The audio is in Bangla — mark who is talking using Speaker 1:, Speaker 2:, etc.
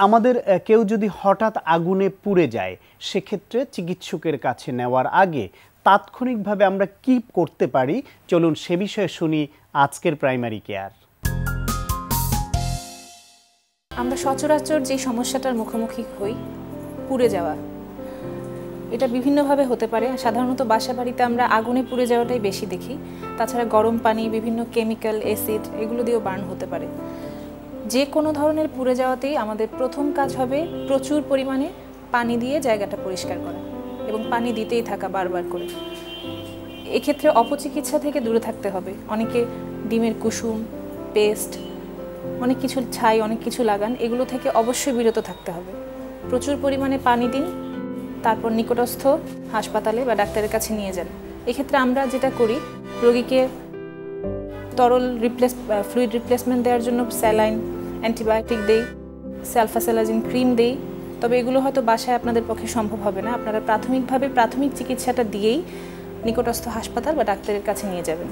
Speaker 1: আমাদের কেউ যদি হঠাৎ আগুনে পুড়ে যায় সেক্ষেত্রে চিকিৎসকের কাছে নেওয়ার আগে তাৎক্ষণিকভাবে আমরা কি করতে পারি, চলুন সে বিষয়ে শুনি আজকের প্রাইমারি কেয়ার।
Speaker 2: আমরা সচরাচর যে সমস্যাটার মুখোমুখি হই, পুড়ে যাওয়া, এটা বিভিন্নভাবে হতে পারে। সাধারণত বাসা বাড়িতে আমরা আগুনে পুড়ে যাওয়াটাই বেশি দেখি। তাছাড়া গরম পানি, বিভিন্ন কেমিক্যাল, অ্যাসিড এগুলো দিয়েও বার্ন হতে পারে। যে কোনো ধরনের পুড়ে যাওয়াতেই আমাদের প্রথম কাজ হবে প্রচুর পরিমাণে পানি দিয়ে জায়গাটা পরিষ্কার করা এবং পানি দিতেই থাকা বারবার করে। এক্ষেত্রে অপচিকিৎসা থেকে দূরে থাকতে হবে। অনেকে ডিমের কুসুম, পেস্ট, অনেক কিছু ছাই, অনেক কিছু লাগান, এগুলো থেকে অবশ্যই বিরত থাকতে হবে। প্রচুর পরিমাণে পানি দিন, তারপর নিকটস্থ হাসপাতালে বা ডাক্তারের কাছে নিয়ে যান। এক্ষেত্রে আমরা যেটা করি, রোগীকে তরল ফ্লুইড রিপ্লেসমেন্ট দেওয়ার জন্য স্যালাইন, অ্যান্টিবায়োটিক দেই, সালফাসালাজিন ক্রিম দেই। তবে এগুলো হয়তো বাসায় আপনাদের পক্ষে সম্ভব হবে না। আপনারা প্রাথমিক চিকিৎসাটা দিয়েই নিকটস্থ হাসপাতাল বা ডাক্তারের কাছে নিয়ে যাবেন।